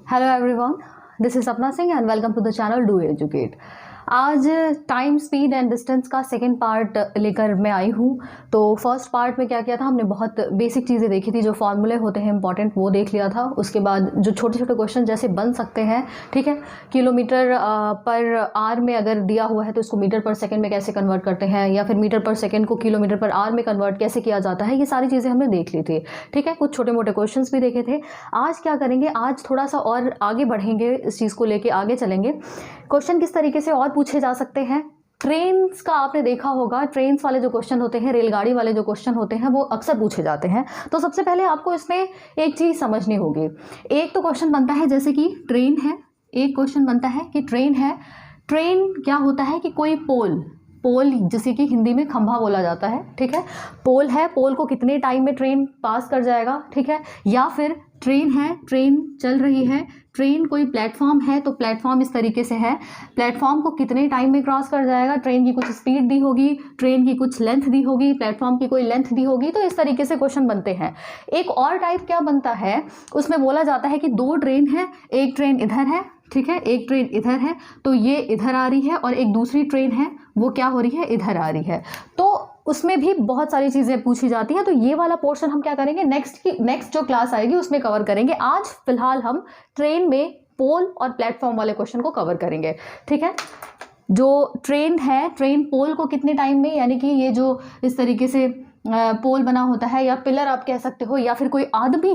Hello everyone, this is Sapna Singh and welcome to the channel do educate. आज time, speed and distance का second part लेकर मैं आई हूँ। तो फर्स्ट पार्ट में क्या किया था, हमने बहुत बेसिक चीज़ें देखी थी, जो फॉर्मूले होते हैं इंपॉर्टेंट वो देख लिया था। उसके बाद जो छोटे छोटे क्वेश्चन जैसे बन सकते हैं, ठीक है, किलोमीटर पर आर में अगर दिया हुआ है तो इसको मीटर पर सेकंड में कैसे कन्वर्ट करते हैं, या फिर मीटर पर सेकंड को किलोमीटर पर आर में कन्वर्ट कैसे किया जाता है, ये सारी चीज़ें हमने देख ली थी। ठीक है, कुछ छोटे मोटे क्वेश्चन भी देखे थे। आज क्या करेंगे, आज थोड़ा सा और आगे बढ़ेंगे, इस चीज़ को लेके आगे चलेंगे। क्वेश्चन किस तरीके से और पूछे जा सकते हैं। ट्रेन्स का आपने देखा होगा, ट्रेन्स वाले जो क्वेश्चन होते हैं, रेलगाड़ी वाले जो क्वेश्चन होते हैं, वो अक्सर पूछे जाते हैं। तो सबसे पहले आपको इसमें एक चीज़ समझनी होगी। एक तो क्वेश्चन बनता है जैसे कि ट्रेन है, एक क्वेश्चन बनता है कि ट्रेन है। ट्रेन क्या होता है कि कोई पोल जैसे कि हिंदी में खंभा बोला जाता है, ठीक है, पोल है, पोल को कितने टाइम में ट्रेन पास कर जाएगा, ठीक है। या फिर ट्रेन है, ट्रेन चल रही है, ट्रेन कोई प्लेटफॉर्म है तो प्लेटफॉर्म इस तरीके से है, प्लेटफॉर्म को कितने टाइम में क्रॉस कर जाएगा, ट्रेन की कुछ स्पीड दी होगी, ट्रेन की कुछ लेंथ दी होगी, प्लेटफॉर्म की कोई लेंथ दी होगी। तो इस तरीके से क्वेश्चन बनते हैं। एक और टाइप क्या बनता है, उसमें बोला जाता है कि दो ट्रेन है, एक ट्रेन इधर है, ठीक है, एक ट्रेन इधर है, तो ये इधर आ रही है, और एक दूसरी ट्रेन है वो क्या हो रही है, इधर आ रही है। तो उसमें भी बहुत सारी चीज़ें पूछी जाती हैं। तो ये वाला पोर्शन हम क्या करेंगे, नेक्स्ट जो क्लास आएगी उसमें कवर करेंगे। आज फिलहाल हम ट्रेन में पोल और प्लेटफॉर्म वाले क्वेश्चन को कवर करेंगे, ठीक है। जो ट्रेन है, ट्रेन पोल को कितने टाइम में, यानी कि ये जो इस तरीके से पोल बना होता है, या पिलर आप कह सकते हो, या फिर कोई आदमी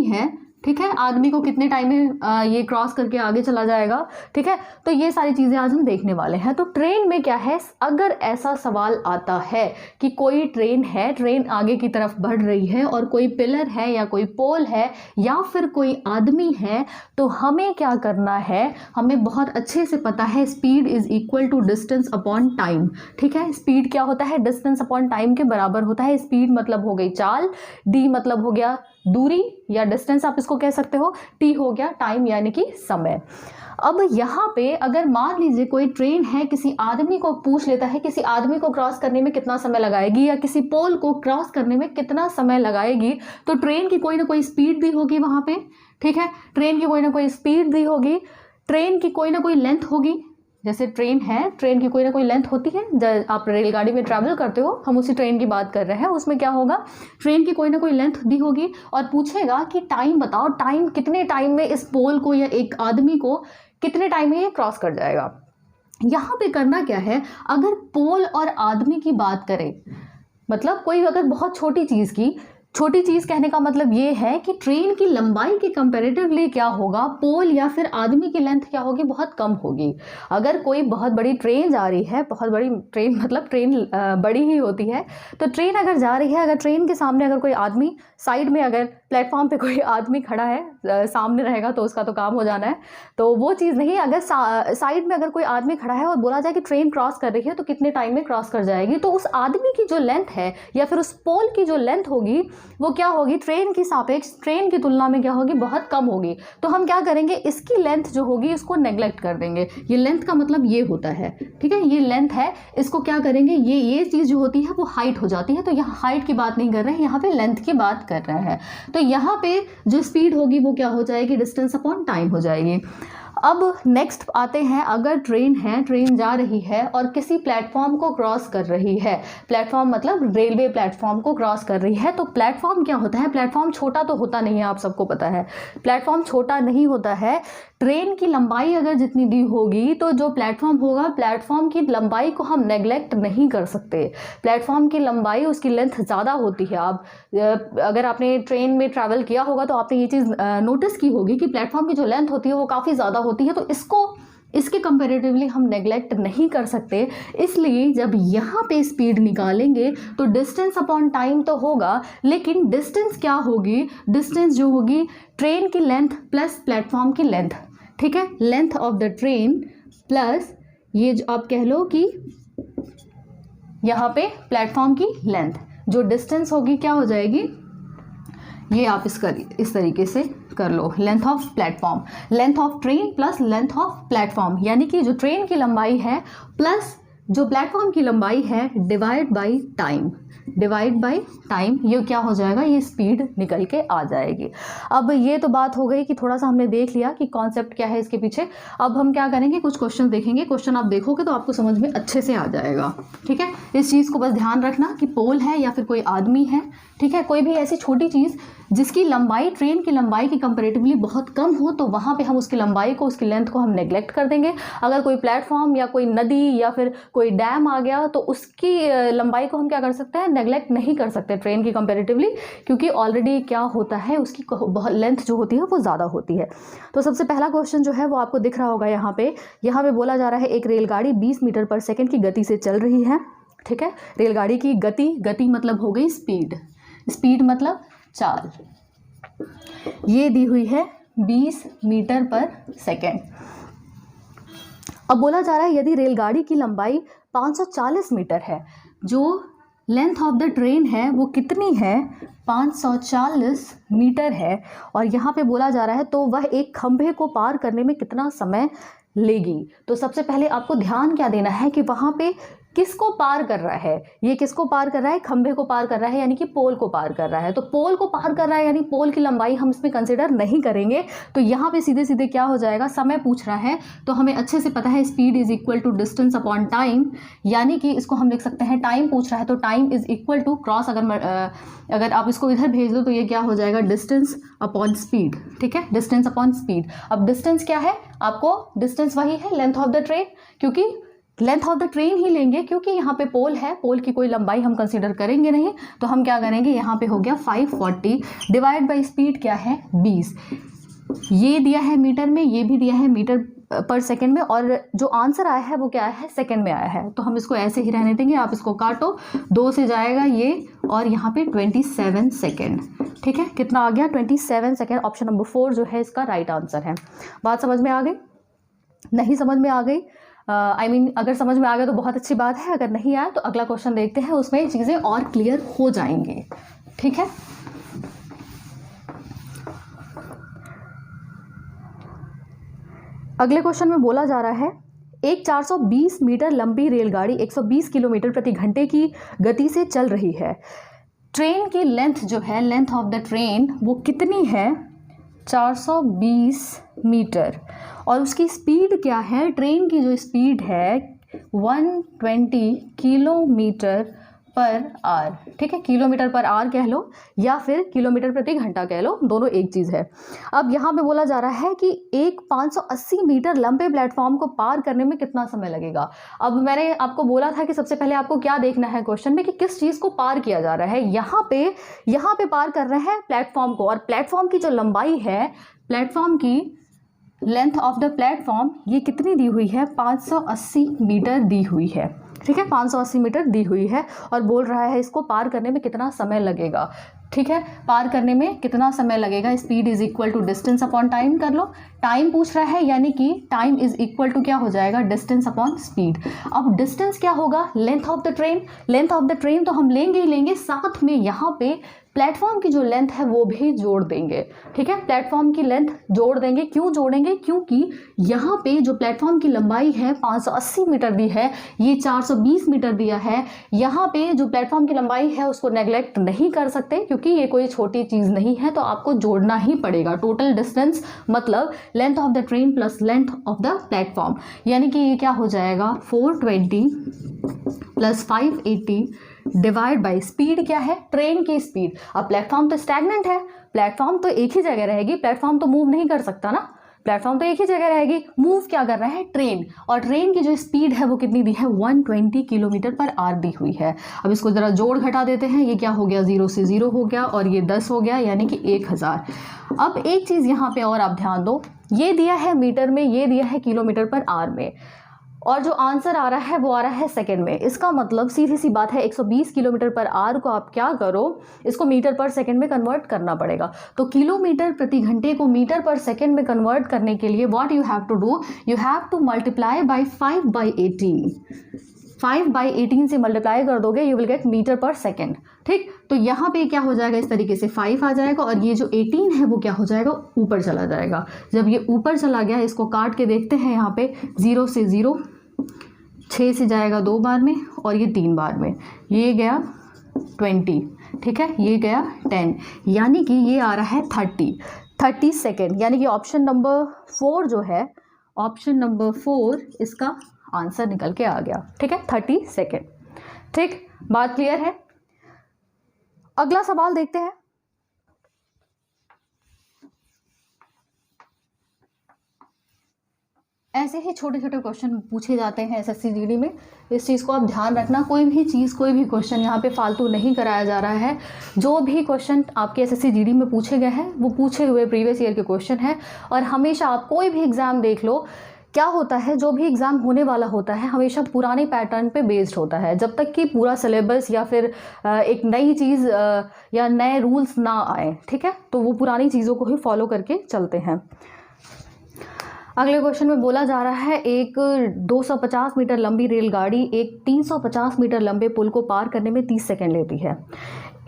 है, ठीक है, आदमी को कितने टाइम में ये क्रॉस करके आगे चला जाएगा, ठीक है। तो ये सारी चीज़ें आज हम देखने वाले हैं। तो ट्रेन में क्या है, अगर ऐसा सवाल आता है कि कोई ट्रेन है, ट्रेन आगे की तरफ बढ़ रही है, और कोई पिलर है या कोई पोल है या फिर कोई आदमी है, तो हमें क्या करना है, हमें बहुत अच्छे से पता है speed is equal to distance upon time, ठीक है। स्पीड क्या होता है, डिस्टेंस अपॉन टाइम के बराबर होता है। स्पीड मतलब हो गई चाल, डी मतलब हो गया दूरी या डिस्टेंस आप इसको कह सकते हो, टी हो गया टाइम यानी कि समय। अब यहाँ पे अगर मान लीजिए कोई ट्रेन है, किसी आदमी को पूछ लेता है किसी आदमी को क्रॉस करने में कितना समय लगाएगी, या किसी पोल को क्रॉस करने में कितना समय लगाएगी, तो ट्रेन की कोई ना कोई स्पीड दी होगी वहाँ पे, ठीक है, ट्रेन की कोई ना कोई स्पीड दी होगी, ट्रेन की कोई ना कोई लेंथ होगी। जैसे ट्रेन है, ट्रेन की कोई ना कोई लेंथ होती है, जब आप रेलगाड़ी में ट्रैवल करते हो, हम उसी ट्रेन की बात कर रहे हैं, उसमें क्या होगा, ट्रेन की कोई ना कोई लेंथ दी होगी, और पूछेगा कि टाइम बताओ, टाइम कितने टाइम में इस पोल को या एक आदमी को कितने टाइम में ये क्रॉस कर जाएगा। यहाँ पे करना क्या है, अगर पोल और आदमी की बात करें, मतलब कोई अगर बहुत छोटी चीज़ कहने का मतलब ये है कि ट्रेन की लंबाई के कंपैरेटिवली क्या होगा, पोल या फिर आदमी की लेंथ क्या होगी, बहुत कम होगी। अगर कोई बहुत बड़ी ट्रेन जा रही है, बहुत बड़ी ट्रेन मतलब ट्रेन बड़ी ही होती है, तो ट्रेन अगर जा रही है, अगर ट्रेन के सामने अगर कोई आदमी, साइड में अगर प्लेटफॉर्म पे कोई आदमी खड़ा है, सामने रहेगा तो उसका तो काम हो जाना है, तो वो चीज़ नहीं। अगर साइड में अगर कोई आदमी खड़ा है और बोला जाए कि ट्रेन क्रॉस कर रही है तो कितने टाइम में क्रॉस कर जाएगी, तो उस आदमी की जो लेंथ है या फिर उस पोल की जो लेंथ होगी वो क्या होगी, ट्रेन की सापेक्ष, ट्रेन की तुलना में क्या होगी, बहुत कम होगी। तो हम क्या करेंगे, इसकी लेंथ जो होगी इसको नेग्लेक्ट कर देंगे। ये लेंथ का मतलब ये होता है, ठीक है, ये लेंथ है, इसको क्या करेंगे, ये चीज़ जो होती है वो हाइट हो जाती है। तो यहाँ हाइट की बात नहीं कर रहे हैं, यहाँ पे लेंथ की बात कर रहे हैं। तो यहाँ पे जो स्पीड होगी वो क्या हो जाएगी, डिस्टेंस अपॉन टाइम हो जाएगी। अब नेक्स्ट आते हैं, अगर ट्रेन है, ट्रेन जा रही है और किसी प्लेटफॉर्म को क्रॉस कर रही है, प्लेटफॉर्म मतलब रेलवे प्लेटफॉर्म को क्रॉस कर रही है, तो प्लेटफॉर्म क्या होता है, प्लेटफॉर्म छोटा तो होता नहीं है, आप सबको पता है, प्लेटफॉर्म छोटा नहीं होता है। ट्रेन की लंबाई अगर जितनी दी होगी, तो जो प्लेटफॉर्म होगा, प्लेटफॉर्म की लंबाई को हम नेग्लेक्ट नहीं कर सकते। प्लेटफॉर्म की लंबाई, उसकी लेंथ ज़्यादा होती है। आप अगर आपने ट्रेन में ट्रैवल किया होगा तो आपने ये चीज़ नोटिस की होगी कि प्लेटफॉर्म की जो लेंथ होती है वो काफ़ी ज़्यादा होती है। तो इसके कंपैरेटिवली हम नेग्लेक्ट नहीं कर सकते। इसलिए जब यहाँ पे स्पीड निकालेंगे तो डिस्टेंस अपॉन टाइम तो होगा, लेकिन डिस्टेंस क्या होगी, डिस्टेंस जो होगी ट्रेन की लेंथ प्लस प्लेटफॉर्म की लेंथ, ठीक है, length of the train plus ये जो आप कह लो कि यहाँ पे प्लेटफॉर्म की लेंथ, जो डिस्टेंस होगी क्या हो जाएगी, ये आप इस तरीके से कर लो, length of platform, length of train plus length of platform, यानी कि जो ट्रेन की लंबाई है प्लस जो प्लेटफॉर्म की लंबाई है divide by time. Divide by time, ये क्या हो जाएगा, ये स्पीड निकल के आ जाएगी। अब ये तो बात हो गई कि थोड़ा सा हमने देख लिया कि कॉन्सेप्ट क्या है इसके पीछे। अब हम क्या करेंगे, कुछ क्वेश्चन देखेंगे। क्वेश्चन आप देखोगे तो आपको समझ में अच्छे से आ जाएगा। ठीक है, इस चीज़ को बस ध्यान रखना कि पोल है या फिर कोई आदमी है। ठीक है, कोई भी ऐसी छोटी चीज़ जिसकी लंबाई ट्रेन की लंबाई की कंपेरेटिवली बहुत कम हो तो वहाँ पे हम उसकी लंबाई को, उसकी लेंथ को हम नेग्लेक्ट कर देंगे। अगर कोई प्लेटफॉर्म या कोई नदी या फिर कोई डैम आ गया तो उसकी लंबाई को हम क्या कर सकते हैं, नेग्लेक्ट नहीं कर सकते ट्रेन की कंपेरेटिवली, क्योंकि ऑलरेडी क्या होता है, उसकी बहुत लेंथ जो होती है वो ज़्यादा होती है। तो सबसे पहला क्वेश्चन जो है वो आपको दिख रहा होगा यहाँ पे बोला जा रहा है एक रेलगाड़ी 20 मीटर पर सेकेंड की गति से चल रही है। ठीक है, रेलगाड़ी की गति मतलब हो गई स्पीड, स्पीड मतलब चाल, ये दी हुई है 20 मीटर पर सेकेंड। अब बोला जा रहा है यदि रेलगाड़ी की लंबाई 540 मीटर है, जो लेंथ ऑफ द ट्रेन है वो कितनी है, 540 मीटर है, और यहाँ पे बोला जा रहा है तो वह एक खंभे को पार करने में कितना समय लेगी। तो सबसे पहले आपको ध्यान क्या देना है कि वहाँ पे किसको पार कर रहा है, ये किसको पार कर रहा है, खंभे को पार कर रहा है, यानी कि पोल को पार कर रहा है। तो पोल को पार कर रहा है यानी पोल की लंबाई हम इसमें कंसिडर नहीं करेंगे। तो यहाँ पे सीधे सीधे क्या हो जाएगा, समय पूछ रहा है तो हमें अच्छे से पता है speed is equal to distance upon time, यानी कि इसको हम लिख सकते हैं टाइम पूछ रहा है तो time is equal to cross, अगर आप इसको इधर भेज दो तो ये क्या हो जाएगा, डिस्टेंस अपॉन स्पीड। ठीक है, डिस्टेंस अपॉन स्पीड। अब डिस्टेंस क्या है, आपको डिस्टेंस वही है लेंथ ऑफ द ट्रेन, क्योंकि लेंथ ऑफ द ट्रेन ही लेंगे क्योंकि यहाँ पे पोल है, पोल की कोई लंबाई हम कंसीडर करेंगे नहीं। तो हम क्या करेंगे, यहाँ पे हो गया 540 डिवाइड बाय स्पीड क्या है 20, ये दिया है मीटर में, ये भी दिया है मीटर पर सेकंड में, और जो आंसर आया है वो क्या है, सेकंड में आया है। तो हम इसको ऐसे ही रहने देंगे, आप इसको काटो, 2 से जाएगा ये, और यहाँ पे 27 सेकेंड। ठीक है, कितना आ गया, 27 सेकेंड। ऑप्शन नंबर 4 जो है इसका राइट आंसर है। बात समझ में आ गई, नहीं समझ में आ गई, अगर समझ में आ गया तो बहुत अच्छी बात है, अगर नहीं आया तो अगला क्वेश्चन देखते हैं, उसमें चीज़ें और क्लियर हो जाएंगी। ठीक है, अगले क्वेश्चन में बोला जा रहा है एक 420 मीटर लंबी रेलगाड़ी 120 किलोमीटर प्रति घंटे की गति से चल रही है। ट्रेन की लेंथ जो है, लेंथ ऑफ द ट्रेन वो कितनी है, 420 मीटर, और उसकी स्पीड क्या है, ट्रेन की जो स्पीड है 120 किलोमीटर पर आवर। ठीक है, किलोमीटर पर आवर कह लो या फिर किलोमीटर प्रति घंटा कह लो, दोनों एक चीज़ है। अब यहाँ पे बोला जा रहा है कि एक 580 मीटर लंबे प्लेटफॉर्म को पार करने में कितना समय लगेगा। अब मैंने आपको बोला था कि सबसे पहले आपको क्या देखना है क्वेश्चन में कि किस चीज़ को पार किया जा रहा है। यहाँ पे पार कर रहे हैं प्लेटफॉर्म को, और प्लेटफॉर्म की जो लंबाई है, प्लेटफॉर्म की लेंथ ऑफ द प्लेटफॉर्म ये कितनी दी हुई है, 580 मीटर दी हुई है। ठीक है, 580 मीटर दी हुई है, और बोल रहा है इसको पार करने में कितना समय लगेगा। ठीक है, पार करने में कितना समय लगेगा, speed is equal to distance upon time कर लो। टाइम पूछ रहा है यानी कि टाइम इज इक्वल टू क्या हो जाएगा, डिस्टेंस अपॉन स्पीड। अब डिस्टेंस क्या होगा, length of the train, length of the train तो हम लेंगे ही लेंगे, साथ में यहाँ पे प्लेटफॉर्म की जो लेंथ है वो भी जोड़ देंगे। ठीक है, प्लेटफॉर्म की लेंथ जोड़ देंगे। क्यों जोड़ेंगे, क्योंकि यहाँ पे जो प्लेटफॉर्म की लंबाई है 580 मीटर दी है, ये 420 मीटर दिया है। यहाँ पे जो प्लेटफॉर्म की लंबाई है उसको नेग्लेक्ट नहीं कर सकते क्योंकि ये कोई छोटी चीज़ नहीं है, तो आपको जोड़ना ही पड़ेगा। टोटल डिस्टेंस मतलब length of the train plus length of the platform, यानी कि ये क्या हो जाएगा, 420 प्लस 580 डिवाइड बाई स्पीड क्या है, ट्रेन की स्पीड। अब प्लेटफॉर्म तो स्टैग्नेंट है, प्लेटफॉर्म तो एक ही जगह रहेगी, प्लेटफॉर्म तो मूव नहीं कर सकता ना, प्लेटफॉर्म तो एक ही जगह रहेगी। मूव क्या कर रहा है, ट्रेन, और ट्रेन की जो स्पीड है वो कितनी दी है, 120 किलोमीटर पर आवर दी हुई है। अब इसको ज़रा जोड़ घटा देते हैं, ये क्या हो गया, 0 से 0 हो गया, और ये 10 हो गया, यानी कि 1000। अब एक चीज़ यहाँ पे और आप ध्यान दो, ये दिया है मीटर में, ये दिया है किलोमीटर पर आवर में, और जो आंसर आ रहा है वो आ रहा है सेकंड में। इसका मतलब सीधी सी बात है, 120 किलोमीटर पर आवर को आप क्या करो, इसको मीटर पर सेकंड में कन्वर्ट करना पड़ेगा। तो किलोमीटर प्रति घंटे को मीटर पर सेकंड में कन्वर्ट करने के लिए what you have to do, you have to multiply by 5/18। 5/18 से मल्टीप्लाई कर दोगे, you will get metre per second. ठीक, तो यहाँ पे क्या हो जाएगा, इस तरीके से 5 आ जाएगा, और ये जो 18 है वो क्या हो जाएगा, ऊपर चला जाएगा। जब ये ऊपर चला गया, इसको काट के देखते हैं, यहाँ पे 0 से 0, 6 से जाएगा 2 बार में, और ये 3 बार में, ये गया 20, ठीक है, ये गया 10, यानी कि ये आ रहा है 30 सेकेंड, यानी कि ऑप्शन नंबर 4 जो है, ऑप्शन नंबर 4 इसका आंसर निकल के आ गया, ठीक है, 30 सेकेंड। ठीक, बात क्लियर है। अगला सवाल देखते हैं। ऐसे ही छोटे छोटे क्वेश्चन पूछे जाते हैं एसएससी जीडी में, इस चीज़ को आप ध्यान रखना। कोई भी चीज़, कोई भी क्वेश्चन यहाँ पे फालतू नहीं कराया जा रहा है। जो भी क्वेश्चन आपके एसएससी जीडी में पूछे गए हैं वो पूछे हुए प्रीवियस ईयर के क्वेश्चन है। और हमेशा आप कोई भी एग्ज़ाम देख लो, क्या होता है, जो भी एग्ज़ाम होने वाला होता है हमेशा पुराने पैटर्न पे बेस्ड होता है। जब तक कि पूरा सिलेबस या फिर एक नई चीज़ या नए रूल्स ना आए, ठीक है, तो वो पुरानी चीज़ों को ही फॉलो करके चलते हैं। अगले क्वेश्चन में बोला जा रहा है, एक 250 मीटर लंबी रेलगाड़ी एक 350 मीटर लंबे पुल को पार करने में 30 सेकंड लेती है।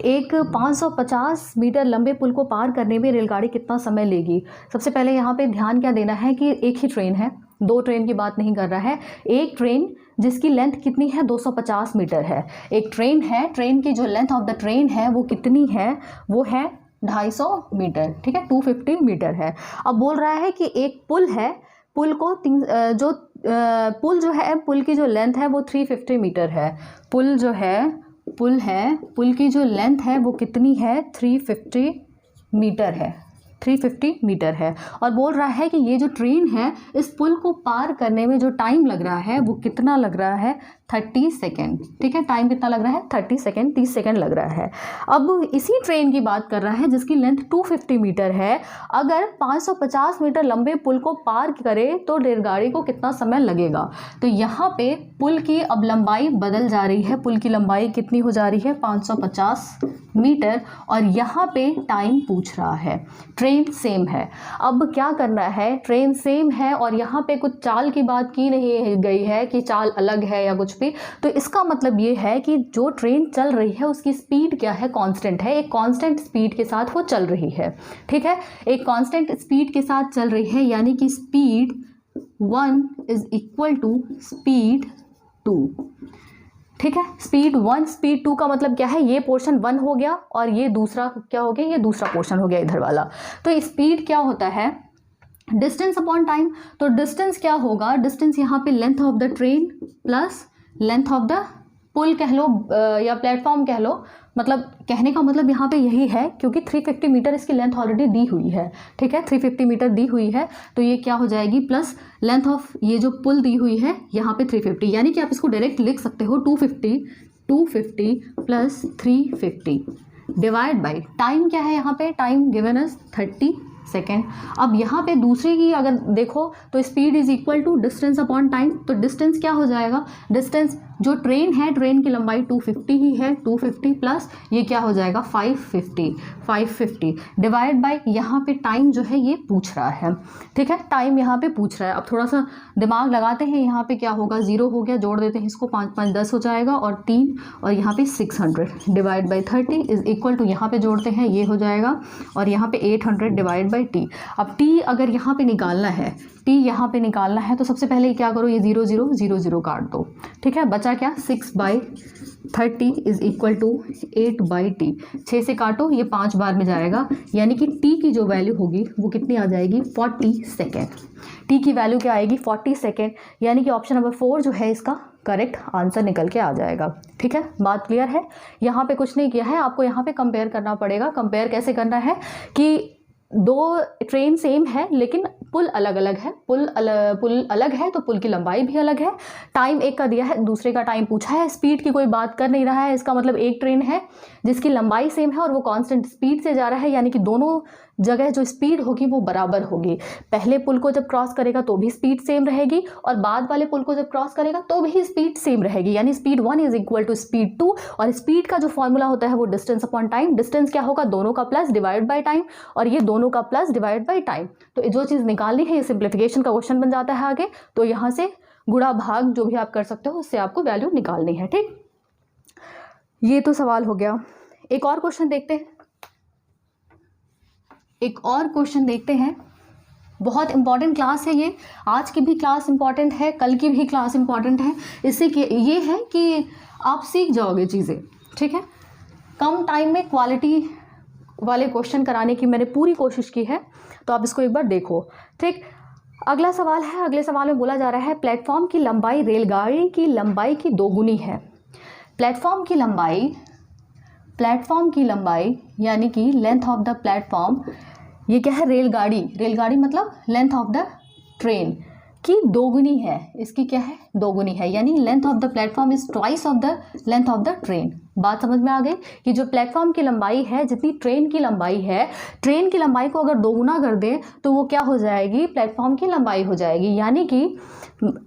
एक 550 मीटर लंबे पुल को पार करने में रेलगाड़ी कितना समय लेगी? सबसे पहले यहाँ पे ध्यान क्या देना है कि एक ही ट्रेन है, 2 ट्रेन की बात नहीं कर रहा है। एक ट्रेन जिसकी लेंथ कितनी है, 250 मीटर है। एक ट्रेन है, ट्रेन की जो लेंथ ऑफ द ट्रेन है वो कितनी है, वो है 250 मीटर, ठीक है, 250 मीटर है। अब बोल रहा है कि एक पुल है, पुल को पुल जो है, पुल की जो लेंथ है वो 350 मीटर है। पुल की जो लेंथ है वो कितनी है, 350 मीटर है, 350 मीटर है। और बोल रहा है कि ये जो ट्रेन है, इस पुल को पार करने में जो टाइम लग रहा है वो कितना लग रहा है, 30 सेकेंड, ठीक है, टाइम कितना लग रहा है, 30 सेकेंड, 30 सेकेंड लग रहा है। अब इसी ट्रेन की बात कर रहा है जिसकी लेंथ 250 मीटर है। अगर 550 मीटर लंबे पुल को पार करे तो रेलगाड़ी को कितना समय लगेगा? तो यहाँ पे पुल की अब लंबाई बदल जा रही है। पुल की लंबाई कितनी हो जा रही है, 550 मीटर, और यहाँ पे टाइम पूछ रहा है। ट्रेन सेम है। अब क्या करना है, ट्रेन सेम है और यहाँ पे कुछ चाल की बात की नहीं गई है कि चाल अलग है या कुछ भी, तो इसका मतलब ये है कि जो ट्रेन चल रही है उसकी स्पीड क्या है, कांस्टेंट है, एक कांस्टेंट स्पीड के साथ वो चल रही है, ठीक है, एक कांस्टेंट स्पीड के साथ चल रही है, यानी कि speed 1 is equal to speed 2, ठीक है। स्पीड 1 स्पीड 2 का मतलब क्या है, ये पोर्शन 1 हो गया और ये दूसरा क्या हो गया, ये दूसरा पोर्शन हो गया इधर वाला। तो स्पीड क्या होता है, डिस्टेंस अपॉन टाइम। तो डिस्टेंस क्या होगा, डिस्टेंस यहाँ पे length of the train plus length of the पुल कह लो या प्लेटफॉर्म कह लो, मतलब कहने का मतलब यहाँ पे यही है, क्योंकि 350 मीटर इसकी लेंथ ऑलरेडी दी हुई है, ठीक है, 350 मीटर दी हुई है, तो ये क्या हो जाएगी, प्लस लेंथ ऑफ ये जो पुल दी हुई है यहाँ पे 350, यानी कि आप इसको डायरेक्ट लिख सकते हो 250 प्लस 350 डिवाइड बाई टाइम। क्या है यहाँ पे, टाइम गिवन अस 30 सेकेंड। अब यहाँ पे दूसरी की अगर देखो तो speed is equal to distance upon time. तो डिस्टेंस क्या हो जाएगा, डिस्टेंस जो ट्रेन है, ट्रेन की लंबाई 250 ही है, 250 प्लस ये क्या हो जाएगा 550 डिवाइड बाय यहाँ पे टाइम जो है ये पूछ रहा है, ठीक है, टाइम यहाँ पे पूछ रहा है। अब थोड़ा सा दिमाग लगाते हैं, यहाँ पे क्या होगा, 0 हो गया, जोड़ देते हैं इसको, 5 5 10 हो जाएगा और 3 और यहाँ पे 600 divide by 30 is equal to, यहाँ पे जोड़ते हैं ये हो जाएगा और यहाँ पे 800 डिवाइड बाई टी। अब टी अगर यहाँ पे निकालना है, टी यहाँ पे निकालना है तो सबसे पहले क्या करो, ये 0 0 0 0 काट दो, ठीक है, बचा क्या 6/30 इज इक्वल टू 8/t। 6 से काटो, ये 5 बार में जाएगा, यानी कि टी की जो वैल्यू होगी वो कितनी आ जाएगी, 40 सेकेंड। टी की वैल्यू क्या आएगी, 40 सेकेंड, यानी कि ऑप्शन नंबर 4 जो है इसका करेक्ट आंसर निकल के आ जाएगा, ठीक है। बात क्लियर है, यहाँ पे कुछ नहीं किया है, आपको यहाँ पे कंपेयर करना पड़ेगा। कंपेयर कैसे करना है कि 2 ट्रेन सेम है लेकिन पुल अलग अलग है, पुल अलग है तो पुल की लंबाई भी अलग है, टाइम एक का दिया है, दूसरे का टाइम पूछा है, स्पीड की कोई बात कर नहीं रहा है, इसका मतलब एक ट्रेन है जिसकी लंबाई सेम है और वो कांस्टेंट स्पीड से जा रहा है, यानी कि दोनों जगह जो स्पीड होगी वो बराबर होगी। पहले पुल को जब क्रॉस करेगा तो भी स्पीड सेम रहेगी और बाद वाले पुल को जब क्रॉस करेगा तो भी स्पीड सेम रहेगी, यानी speed 1 is equal to speed 2। और स्पीड का जो फॉर्मूला होता है वो डिस्टेंस अपॉन टाइम। डिस्टेंस क्या होगा, दोनों का प्लस डिवाइड बाई टाइम, और ये दोनों का प्लस डिवाइड बाई टाइम। तो जो चीज़ निकालनी है, ये सिंप्लीफिकेशन का क्वेश्चन बन जाता है आगे, तो यहाँ से गुणा भाग जो भी आप कर सकते हो उससे आपको वैल्यू निकालनी है, ठीक। ये तो सवाल हो गया। एक और क्वेश्चन देखते हैं, एक और क्वेश्चन देखते हैं। बहुत इंपॉर्टेंट क्लास है ये, आज की भी क्लास इंपॉर्टेंट है, कल की भी क्लास इंपॉर्टेंट है। इससे ये है कि आप सीख जाओगे चीज़ें, ठीक है। कम टाइम में क्वालिटी वाले क्वेश्चन कराने की मैंने पूरी कोशिश की है, तो आप इसको एक बार देखो। ठीक, अगला सवाल है, अगले सवाल में बोला जा रहा है प्लेटफॉर्म की लंबाई रेलगाड़ी की लंबाई की दोगुनी है। प्लेटफॉर्म की लंबाई यानी कि लेंथ ऑफ द प्लेटफॉर्म, ये क्या है, रेलगाड़ी मतलब लेंथ ऑफ द ट्रेन की दोगुनी है, इसकी क्या है, दोगुनी है, यानी length of the platform is twice of the length of the train. बात समझ में आ गई कि जो प्लेटफॉर्म की लंबाई है, जितनी ट्रेन की लंबाई है, ट्रेन की लंबाई को अगर दोगुना कर दें तो वो क्या हो जाएगी, प्लेटफॉर्म की लंबाई हो जाएगी। यानी कि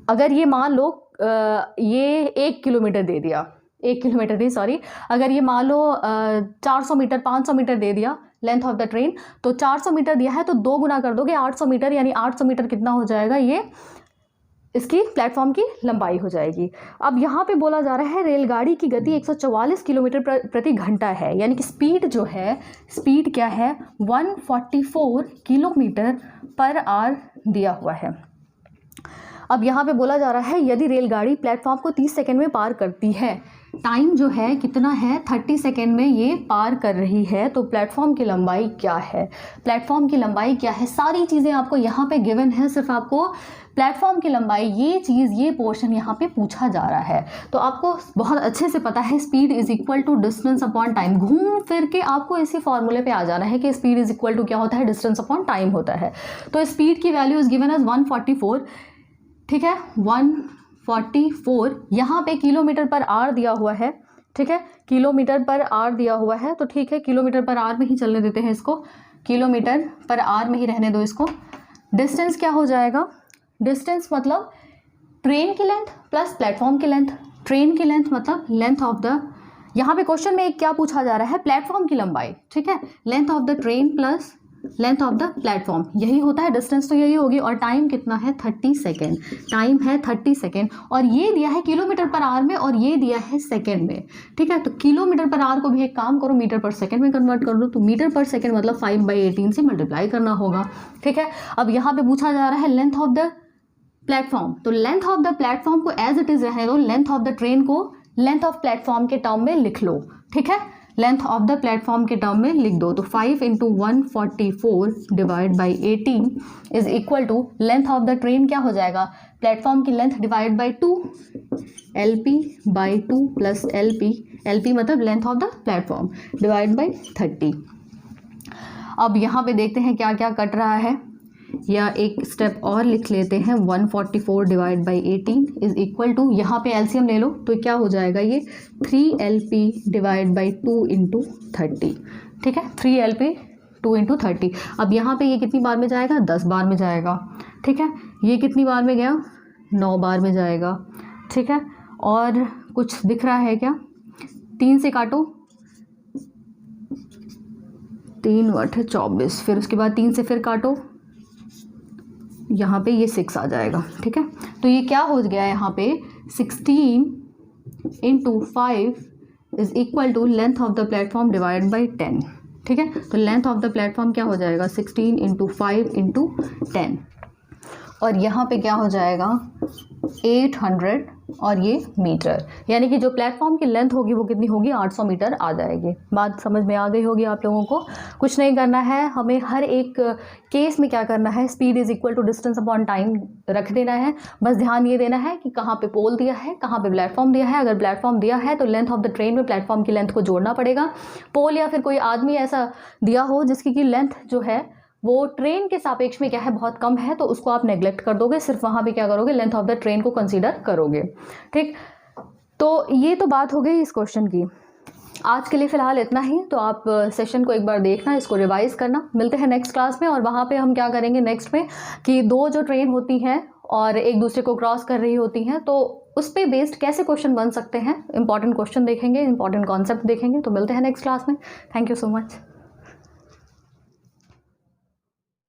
अगर ये मान लो ये 1 किलोमीटर दे दिया, 1 किलोमीटर नहीं सॉरी, अगर ये मान लो 400 मीटर 500 मीटर दे दिया लेंथ ऑफ द ट्रेन, तो 400 मीटर दिया है तो 2 गुना कर दोगे 800 मीटर, यानी 800 मीटर कितना हो जाएगा, ये इसकी प्लेटफॉर्म की लंबाई हो जाएगी। अब यहाँ पे बोला जा रहा है रेलगाड़ी की गति 144 किलोमीटर प्रति घंटा है, यानी कि स्पीड जो है, स्पीड क्या है, 144 किलोमीटर पर आवर दिया हुआ है। अब यहाँ पे बोला जा रहा है यदि रेलगाड़ी प्लेटफॉर्म को 30 सेकंड में पार करती है, टाइम जो है कितना है, 30 सेकंड में ये पार कर रही है, तो प्लेटफॉर्म की लंबाई क्या है, प्लेटफॉर्म की लंबाई क्या है, सारी चीज़ें आपको यहाँ पे गिवन है, सिर्फ आपको प्लेटफॉर्म की लंबाई, ये चीज़, ये पोर्शन यहाँ पे पूछा जा रहा है। तो आपको बहुत अच्छे से पता है speed is equal to distance upon time, घूम फिर के आपको इसी फॉर्मूले पे आ जाना है कि स्पीड इज इक्वल टू क्या होता है, डिस्टेंस अपॉन टाइम होता है। तो स्पीड की वैल्यू इज गिवन एज 144, ठीक है, 144, यहाँ पे किलोमीटर पर आवर दिया हुआ है, ठीक है, किलोमीटर पर आवर दिया हुआ है, तो ठीक है, किलोमीटर पर आवर में ही चलने देते हैं इसको, किलोमीटर पर आवर में ही रहने दो इसको। डिस्टेंस क्या हो जाएगा, डिस्टेंस मतलब ट्रेन की लेंथ प्लस प्लेटफॉर्म की लेंथ, ट्रेन की लेंथ मतलब लेंथ ऑफ द, यहाँ पे क्वेश्चन में एक क्या पूछा जा रहा है, प्लेटफॉर्म की लंबाई, ठीक है, length of the train plus length of the platform, यही होता है, डिस्टेंस तो यही होगी, और टाइम कितना है, 30 सेकेंड, टाइम है 30 सेकेंड, और ये दिया है किलोमीटर पर आवर में और ये दिया है सेकेंड में, ठीक है। तो किलोमीटर पर आवर को भी एक काम करो, मीटर पर सेकेंड में कन्वर्ट कर दो, तो मीटर पर सेकेंड मतलब 5/18 से मल्टीप्लाई करना होगा, ठीक है। अब यहाँ पे पूछा जा रहा है लेंथ ऑफ द प्लेटफॉर्म, तो लेंथ ऑफ द प्लेटफॉर्म को एज इट इज रहने दो, लेंथ ऑफ द ट्रेन को लेंथ ऑफ प्लेटफॉर्म के टर्म में लिख लो, ठीक है, लेंथ ऑफ द प्लेटफॉर्म के टर्म में लिख दो। तो 5 × 144 divide by 18 is equal to length of the train क्या हो जाएगा, प्लेटफॉर्म की length divide by 2, LP/2 plus LP मतलब length of the platform divide by 30। अब यहाँ पे देखते हैं क्या क्या कट रहा है, या एक स्टेप और लिख लेते हैं, 144 divide by 18 is equal to, यहाँ पे एलसीएम ले लो तो क्या हो जाएगा, ये 3LP डिवाइड बाई 2 × 30, ठीक है, 3LP 2 × 30। अब यहाँ पे ये कितनी बार में जाएगा, 10 बार में जाएगा, ठीक है, ये कितनी बार में गया, 9 बार में जाएगा, ठीक है। और कुछ दिख रहा है क्या, 3 से काटो, 3 × 8 = 24, फिर उसके बाद 3 से फिर काटो, यहाँ पे ये 6 आ जाएगा, ठीक है। तो ये क्या हो गया यहाँ पे, 16 × 5 is equal to length of the platform divide by 10, ठीक है। तो लेंथ ऑफ द प्लेटफॉर्म क्या हो जाएगा, 16 × 5 × 10, और यहाँ पे क्या हो जाएगा 800, और ये मीटर, यानी कि जो प्लेटफॉर्म की लेंथ होगी वो कितनी होगी, 800 मीटर आ जाएगी। बात समझ में आ गई होगी आप लोगों को। कुछ नहीं करना है, हमें हर एक केस में क्या करना है, speed is equal to distance upon time रख देना है। बस ध्यान ये देना है कि कहाँ पे पोल दिया है, कहाँ पे प्लेटफॉर्म दिया है। अगर प्लेटफॉर्म दिया है तो लेंथ ऑफ द ट्रेन में प्लेटफॉर्म की लेंथ को जोड़ना पड़ेगा। पोल या फिर कोई आदमी ऐसा दिया हो जिसकी की लेंथ जो है वो ट्रेन के सापेक्ष में क्या है, बहुत कम है, तो उसको आप नेग्लेक्ट कर दोगे, सिर्फ वहाँ पे क्या करोगे, लेंथ ऑफ द ट्रेन को कंसीडर करोगे, ठीक। तो ये तो बात हो गई इस क्वेश्चन की। आज के लिए फ़िलहाल इतना ही। तो आप सेशन को एक बार देखना, इसको रिवाइज़ करना। मिलते हैं नेक्स्ट क्लास में, और वहाँ पे हम क्या करेंगे नेक्स्ट में कि दो जो ट्रेन होती हैं और एक दूसरे को क्रॉस कर रही होती हैं, तो उस पर बेस्ड कैसे क्वेश्चन बन सकते हैं, इंपॉर्टेंट क्वेश्चन देखेंगे, इंपॉर्टेंट कॉन्सेप्ट देखेंगे। तो मिलते हैं नेक्स्ट क्लास में। Thank you so much.